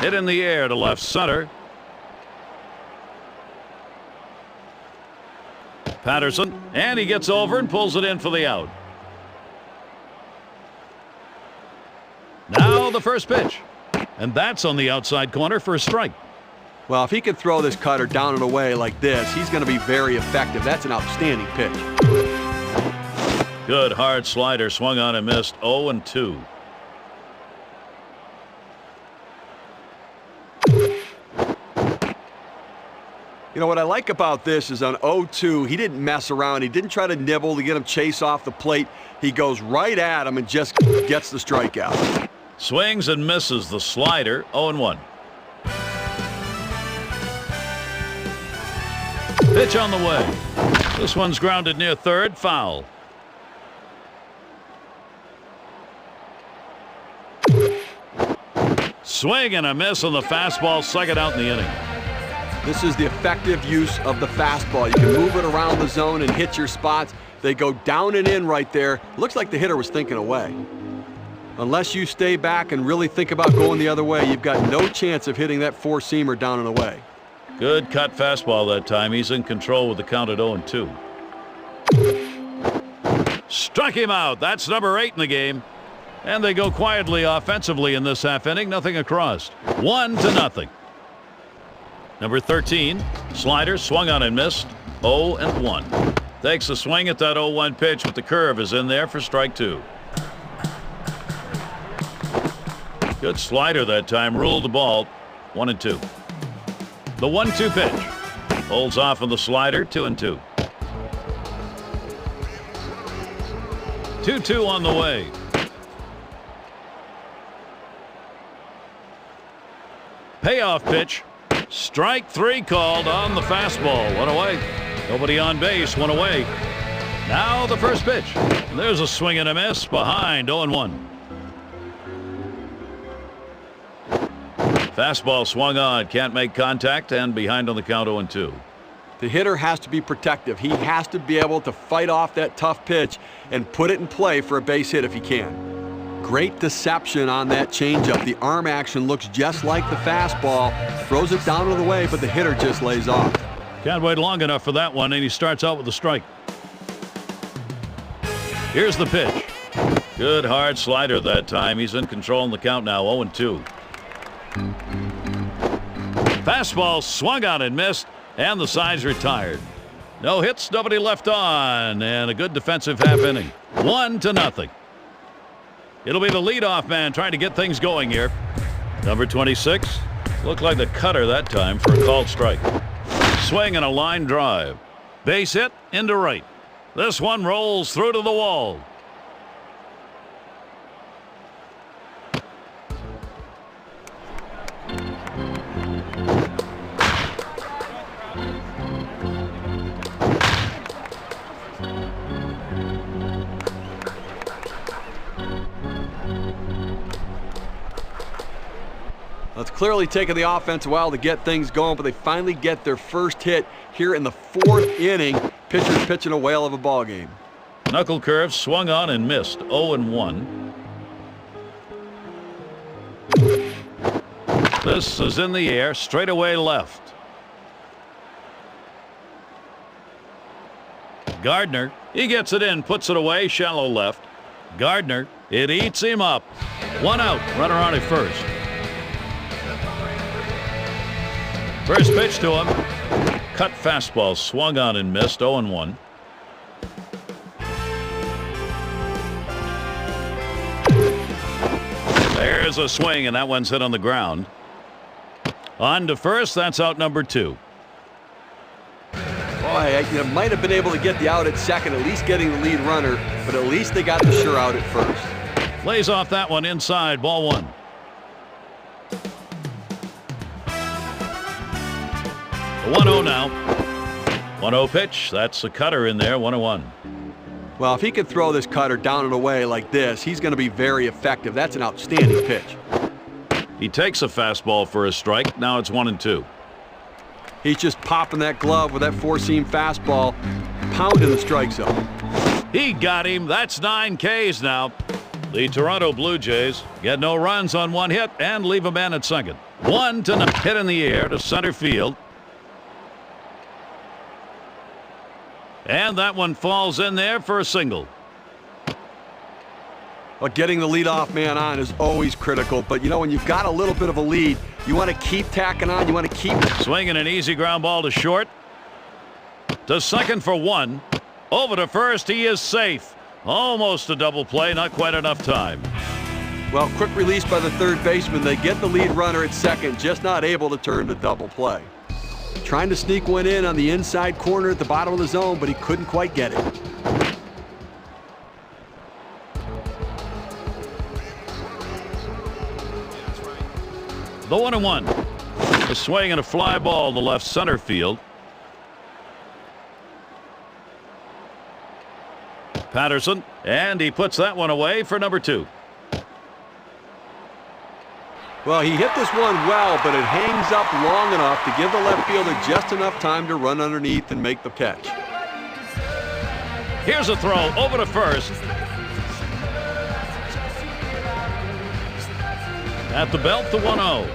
Hit in the air to left center. Patterson, and he gets over and pulls it in for the out. Now the first pitch. And that's on the outside corner for a strike. Well, if he can throw this cutter down and away like this, he's going to be very effective. That's an outstanding pitch. Good hard slider, swung on and missed. 0-2. You know, what I like about this is on 0-2, he didn't mess around. He didn't try to nibble to get him chase off the plate. He goes right at him and just gets the strikeout. Swings and misses the slider. 0-1. Pitch on the way. This one's grounded near third. Foul. Swing and a miss on the fastball. Second out in the inning. This is the effective use of the fastball. You can move it around the zone and hit your spots. They go down and in right there. Looks like the hitter was thinking away. Unless you stay back and really think about going the other way, you've got no chance of hitting that four-seamer down and away. Good cut fastball that time. He's in control with the count at 0-2. Struck him out. That's number 8 in the game. And they go quietly offensively in this half inning. Nothing across. 1-0. Number 13, slider, swung on and missed. 0-1. Takes a swing at that 0-1 pitch, but the curve is in there for strike 2. Good slider that time. Ruled the ball. 1-2. The 1-2 pitch. Holds off on the slider. 2-2. 2-2 on the way. Payoff pitch. Strike 3 called on the fastball. 1 away. Nobody on base. 1 away. Now the first pitch. There's a swing and a miss behind. 0-1. Fastball swung on, can't make contact, and behind on the count. 0-2. The hitter has to be protective. He has to be able to fight off that tough pitch and put it in play for a base hit if he can. Great deception on that changeup. The arm action looks just like the fastball. Throws it down and away, but the hitter just lays off. Can't wait long enough for that one, and he starts out with a strike. Here's the pitch. Good hard slider that time. He's in control in the count now. 0-2. Fastball swung on and missed, and the side's retired. No hits, nobody left on, and a good defensive half inning. 1-0. It'll be the leadoff man trying to get things going here. Number 26. Looked like the cutter that time for a called strike. swing and a line drive. Base hit into right. This one rolls through to the wall. It's clearly taken the offense a while to get things going, but they finally get their first hit here in the 4th inning. Pitcher's pitching a whale of a ball game. Knuckle curve swung on and missed. 0-1. This is in the air, straight away left. Gardner, he gets it in, puts it away, shallow left. Gardner, it eats him up. 1 out, runner on at first. First pitch to him. Cut fastball swung on and missed. 0-1. There's a swing, and that one's hit on the ground. On to first. That's out number 2. Boy, you might have been able to get the out at second, at least getting the lead runner, but at least they got the sure out at first. Lays off that one inside. Ball 1. The 1-0 now. 1-0 pitch. That's a cutter in there. 1-1. Well, if he can throw this cutter down and away like this, he's going to be very effective. That's an outstanding pitch. He takes a fastball for a strike. Now it's 1-2. He's just popping that glove with that 4-seam fastball, pounding the strike zone. He got him. That's 9 Ks now. The Toronto Blue Jays get no runs on 1 hit and leave a man at second. 1-0. Hit in the air to center field. And that one falls in there for a single. Well, getting the leadoff man on is always critical, but you know, when you've got a little bit of a lead, you want to keep tacking on. You want to keep swinging an easy ground ball to short. To second for 1. Over to first. He is safe. Almost a double play. Not quite enough time. Well, quick release by the third baseman. They get the lead runner at second, just not able to turn the double play. Trying to sneak one in on the inside corner at the bottom of the zone, but he couldn't quite get it. The 1-1. A swing and a fly ball to left center field. Patterson, and he puts that one away for number 2. Well, he hit this one well, but it hangs up long enough to give the left fielder just enough time to run underneath and make the catch. Here's a throw over to first. At the belt, the 1-0.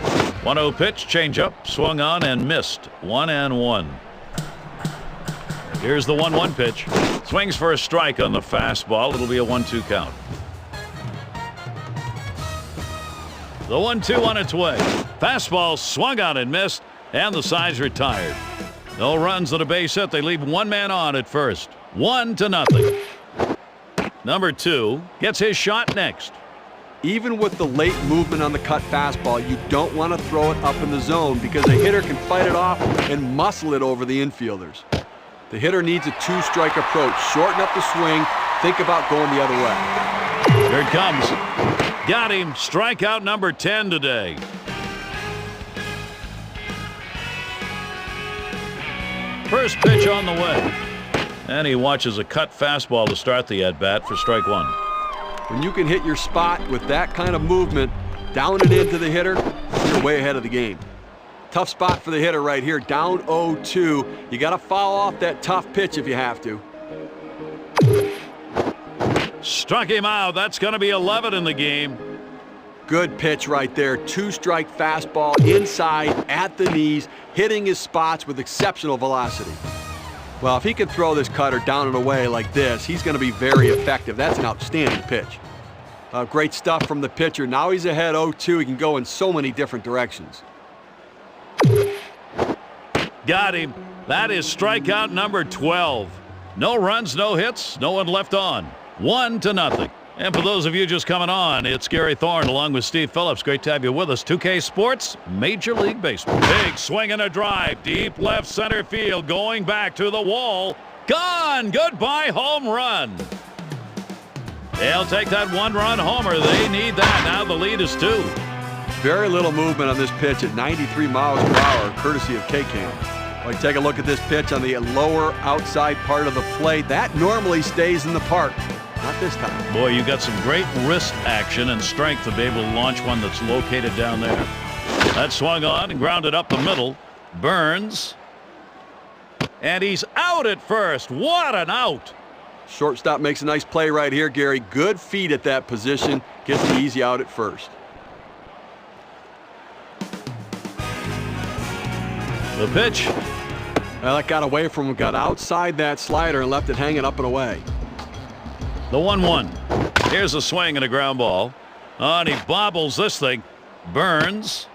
1-0 pitch, changeup, swung on and missed. 1-1. Here's the 1-1 pitch. Swings for a strike on the fastball. It'll be a 1-2 count. The 1-2 on its way. Fastball swung on and missed, and the side's retired. No runs on a base hit. They leave one man on at first. 1-0. Number 2 gets his shot next. Even with the late movement on the cut fastball, you don't want to throw it up in the zone because a hitter can fight it off and muscle it over the infielders. The hitter needs a 2-strike approach. Shorten up the swing. Think about going the other way. Here it comes. Got him. Strikeout number 10 today. First pitch on the way. And he watches a cut fastball to start the at-bat for strike 1. When you can hit your spot with that kind of movement, down and into the hitter, you're way ahead of the game. Tough spot for the hitter right here, down 0-2. You got to foul off that tough pitch if you have to. Struck him out. That's going to be 11 in the game. Good pitch right there. 2-strike fastball inside at the knees, hitting his spots with exceptional velocity. Well, if he can throw this cutter down and away like this, he's going to be very effective. That's an outstanding pitch. Great stuff from the pitcher. Now he's ahead 0-2. He can go in so many different directions. Got him. That is strikeout number 12. No runs, no hits, no one left on. 1-0. And for those of you just coming on, it's Gary Thorne along with Steve Phillips. Great to have you with us. 2K Sports, Major League Baseball. Big swing and a drive. Deep left center field. Going back to the wall. Gone. Goodbye home run. They'll take that one-run homer. They need that. Now the lead is 2. Very little movement on this pitch at 93 miles per hour, courtesy of K3l. Well, take a look at this pitch on the lower outside part of the plate. That normally stays in the park. Not this time. Boy, you got some great wrist action and strength to be able to launch one that's located down there. That swung on and grounded up the middle. Burns. And he's out at first. What an out. Shortstop makes a nice play right here, Gary. Good feet at that position. Gets the easy out at first. The pitch. Well, that got away from him. Got outside that slider and left it hanging up and away. The 1-1. Here's a swing and a ground ball. And he bobbles this thing. Burns.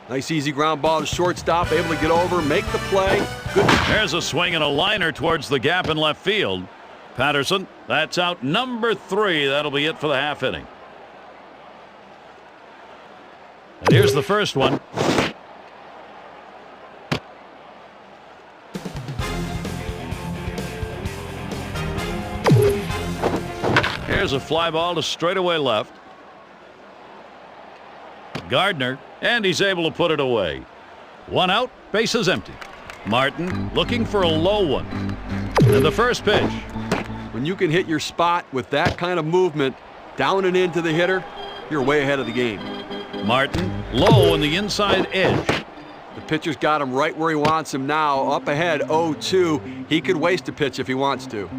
Nice easy ground ball to shortstop. Able to get over, make the play. Good. There's a swing and a liner towards the gap in left field. Patterson, that's out number 3. That'll be it for the half inning. And here's the first one. Here's a fly ball to straightaway left. Gardner, and he's able to put it away. 1 out, bases empty. Martin looking for a low one. And the first pitch. When you can hit your spot with that kind of movement down and into the hitter, you're way ahead of the game. Martin low on the inside edge. The pitcher's got him right where he wants him now. Up ahead, 0-2. He could waste a pitch if he wants to.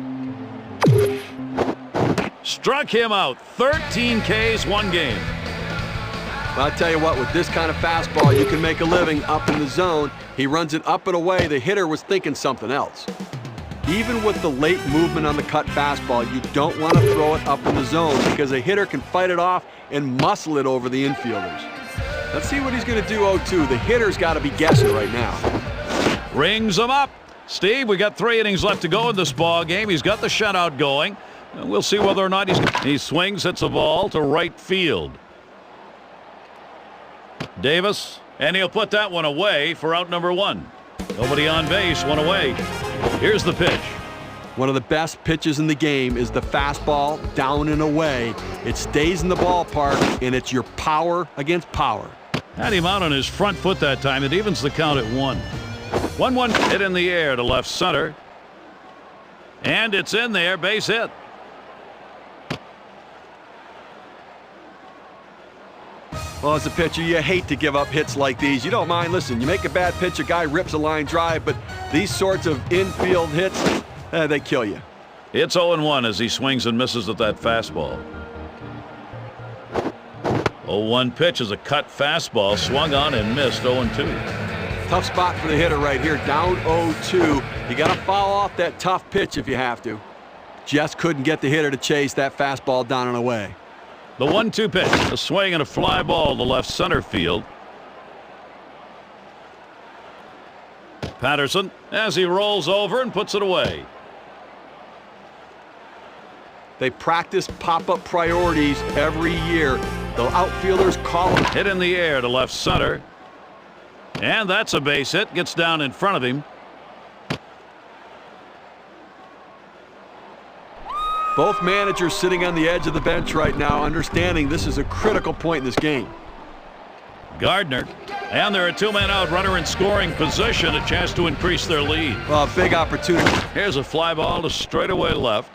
Struck him out. 13 Ks, 1 game. Well, I'll tell you what, with this kind of fastball, you can make a living up in the zone. He runs it up and away. The hitter was thinking something else. Even with the late movement on the cut fastball, you don't want to throw it up in the zone because a hitter can fight it off and muscle it over the infielders. Let's see what he's going to do 0-2. The hitter's got to be guessing right now. Rings him up. Steve, we got 3 innings left to go in this ball game. He's got the shutout going. We'll see whether or not he swings, hits a ball to right field. Davis, and he'll put that one away for out number 1. Nobody on base, 1 away. Here's the pitch. One of the best pitches in the game is the fastball down and away. It stays in the ballpark, and it's your power against power. Had him out on his front foot that time. It evens the count at 1. 1-1 hit in the air to left center. And it's in there, base hit. Well, as a pitcher, you hate to give up hits like these. You don't mind. Listen, you make a bad pitch, a guy rips a line drive, but these sorts of infield hits, they kill you. It's 0-1 as he swings and misses at that fastball. 0-1 pitch is a cut fastball, swung on and missed. 0-2. Tough spot for the hitter right here, down 0-2. You got to foul off that tough pitch if you have to. Just couldn't get the hitter to chase that fastball down and away. The 1-2 pitch, a swing and a fly ball to left center field. Patterson as he rolls over and puts it away. They practice pop-up priorities every year. The outfielders call them. Hit in the air to left center. And that's a base hit. Gets down in front of him. Both managers sitting on the edge of the bench right now, understanding this is a critical point in this game. Gardner, and they're a 2-man out, runner in scoring position, a chance to increase their lead. Well, big opportunity. Here's a fly ball to straightaway left.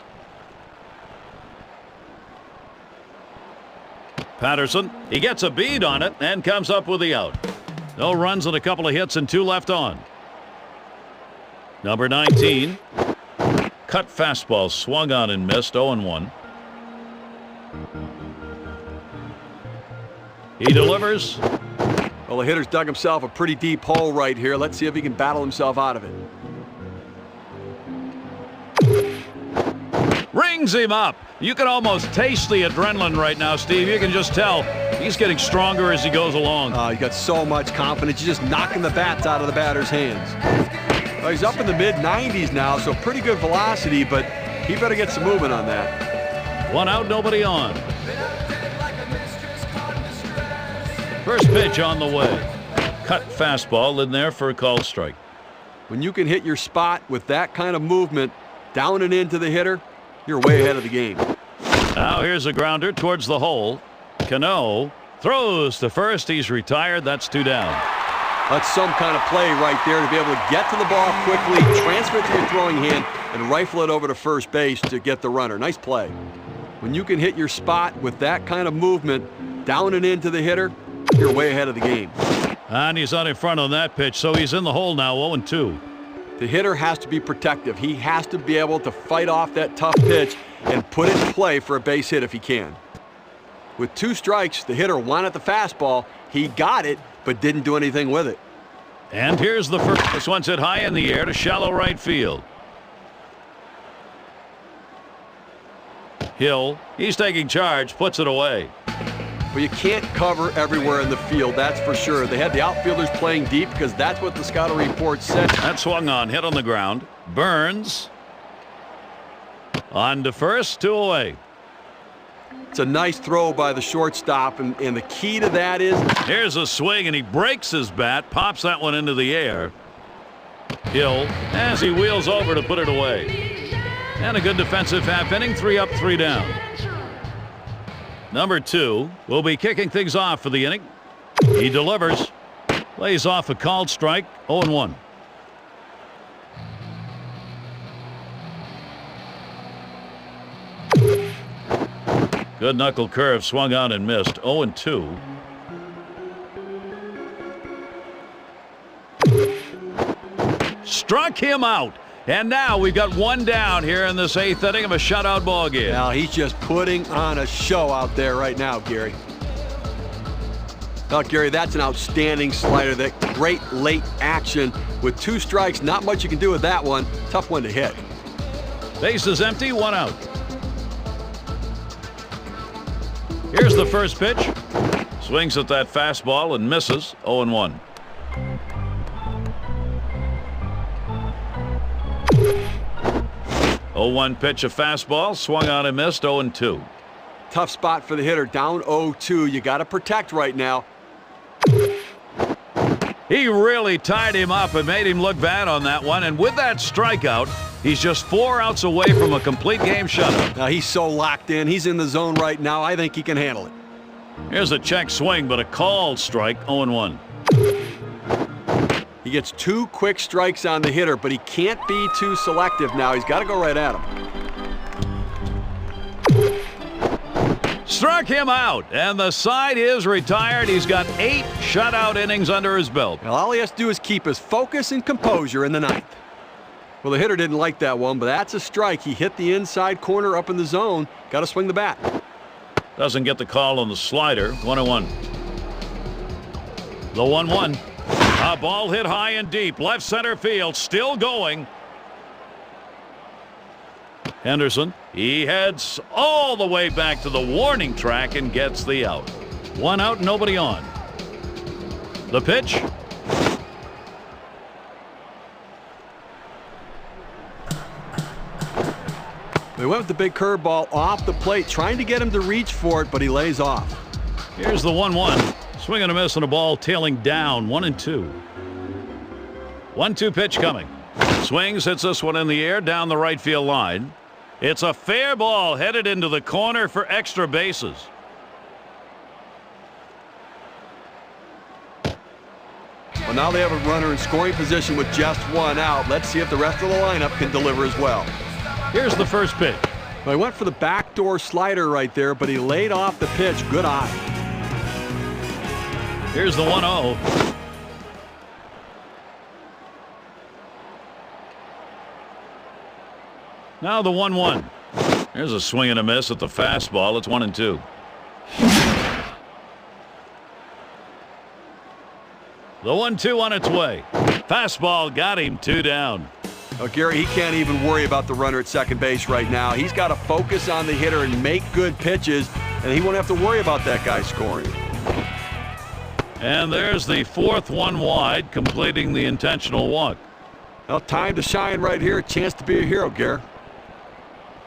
Patterson, he gets a bead on it and comes up with the out. No runs and a couple of hits and 2 left on. Number 19. Cut fastball swung on and missed. 0-1. He delivers. Well, the hitter's dug himself a pretty deep hole right here. Let's see if he can battle himself out of it. Rings him up. You can almost taste the adrenaline right now, Steve. You can just tell he's getting stronger as he goes along. He's got so much confidence. He's just knocking the bats out of the batter's hands. Well, he's up in the mid-90s now, so pretty good velocity, but He better get some movement on that. 1 out, nobody on. First pitch on the way. Cut fastball in there for a called strike. When you can hit your spot with that kind of movement, down and into the hitter, you're way ahead of the game. Now here's a grounder towards the hole. Cano throws to first. He's retired. That's 2 down. That's some kind of play right there to be able to get to the ball quickly, transfer it to your throwing hand, and rifle it over to first base to get the runner. Nice play. When you can hit your spot with that kind of movement, down and into the hitter, you're way ahead of the game. And he's out in front on that pitch, so he's in the hole now, 0-2. The hitter has to be protective. He has to be able to fight off that tough pitch and put it in play for a base hit if he can. With 2 strikes, the hitter wanted the fastball. He got it, but didn't do anything with it. And here's the first. This one's hit high in the air to shallow right field. Hill, he's taking charge, puts it away. But you can't cover everywhere in the field, that's for sure. They had the outfielders playing deep because that's what the scouting report said. That swung on, hit on the ground. Burns on to first, 2 away. It's a nice throw by the shortstop, and the key to that is... Here's a swing, and he breaks his bat, pops that one into the air. Hill, as he wheels over to put it away. And a good defensive half inning, 3 up, 3 down. Number 2 will be kicking things off for the inning. He delivers. Lays off a called strike, 0-1. Good knuckle curve, swung on and missed, 0-2. Struck him out. And now we've got 1 down here in this 8th inning of a shutout ball game. Now he's just putting on a show out there right now, Gary. Well, Gary, that's an outstanding slider. That great late action with 2 strikes. Not much you can do with that one. Tough one to hit. Base is empty, 1 out. Here's the first pitch. Swings at that fastball and misses, 0-1. Oh, 1 pitch, a fastball, swung on and missed, 0-2. Tough spot for the hitter, down 0-2. You got to protect right now. He really tied him up and made him look bad on that one, and with that strikeout, he's just 4 outs away from a complete game shutout. Now he's so locked in. He's in the zone right now. I think he can handle it. Here's a check swing, but a called strike, 0-1. He gets 2 quick strikes on the hitter, but he can't be too selective now. He's got to go right at him. Struck him out, and the side is retired. He's got 8 shutout innings under his belt. Well, all he has to do is keep his focus and composure in the 9th. Well, the hitter didn't like that one, but that's a strike. He hit the inside corner up in the zone. Got to swing the bat. Doesn't get the call on the slider, 1-1. The 1-1. A ball hit high and deep, left center field, still going. Henderson, he heads all the way back to the warning track and gets the out. 1 out, nobody on. The pitch. They went with the big curveball off the plate, trying to get him to reach for it, but he lays off. Here's the 1-1. Swing and a miss on a ball tailing down, 1-2. 1-2 pitch coming. Swings, hits this one in the air down the right field line. It's a fair ball headed into the corner for extra bases. Well, now they have a runner in scoring position with just 1 out. Let's see if the rest of the lineup can deliver as well. Here's the first pitch. Well, he went for the backdoor slider right there, but he laid off the pitch. Good eye. Here's the 1-0. Now the 1-1. There's a swing and a miss at the fastball. It's 1-2. The 1-2 on its way. Fastball got him, 2 down. Oh, Gary, he can't even worry about the runner at second base right now. He's got to focus on the hitter and make good pitches, and he won't have to worry about that guy scoring. And there's the 4th one wide, completing the intentional walk. Well, time to shine right here. A chance to be a hero, Gary.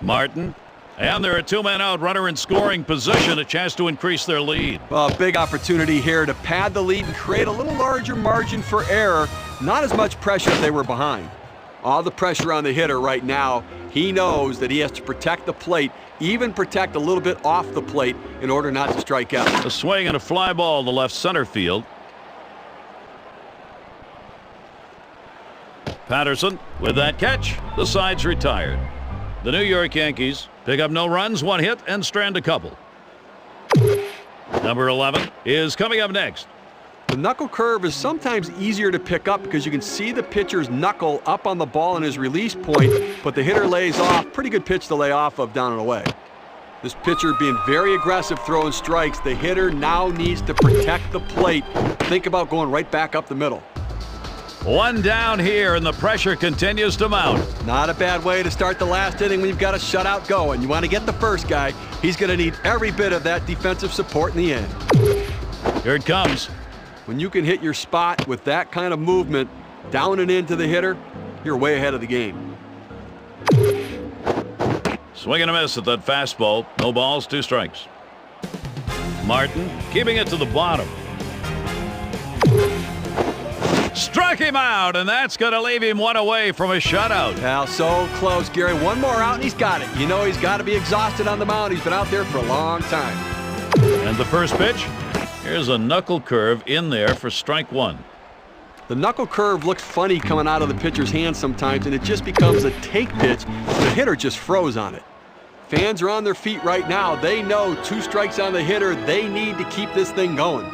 Martin. And there are two men out, runner in scoring position, a chance to increase their lead. Well, a big opportunity here to pad the lead and create a little larger margin for error. Not as much pressure if they were behind. All the pressure on the hitter right now. He knows that he has to protect the plate, even protect a little bit off the plate in order not to strike out. A swing and a fly ball to left center field. Patterson with that catch. The side's retired. The New York Yankees pick up no runs, one hit, and strand a couple. Number 11 is coming up next. The knuckle curve is sometimes easier to pick up because you can see the pitcher's knuckle up on the ball in his release point, but the hitter lays off. Pretty good pitch to lay off of down and away. This pitcher being very aggressive throwing strikes. The hitter now needs to protect the plate. Think about going right back up the middle. One down here, and the pressure continues to mount. Not a bad way to start the last inning when you've got a shutout going. You want to get the first guy. He's going to need every bit of that defensive support in the end. Here it comes. When you can hit your spot with that kind of movement, down and into the hitter, you're way ahead of the game. Swing and a miss at that fastball. No balls, 2 strikes. Martin keeping it to the bottom. Struck him out, and that's going to leave him one away from a shutout. Now, so close, Gary. One more out, and he's got it. You know he's got to be exhausted on the mound. He's been out there for a long time. And the first pitch, here's a knuckle curve in there for strike 1. The knuckle curve looks funny coming out of the pitcher's hand sometimes, and it just becomes a take pitch. The hitter just froze on it. Fans are on their feet right now. They know 2 strikes on the hitter. They need to keep this thing going.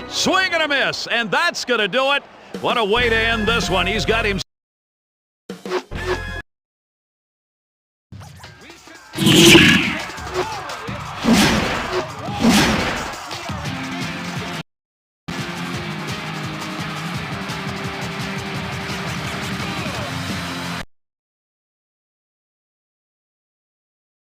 Swing and a miss, and that's going to do it. What a way to end this one. He's got him.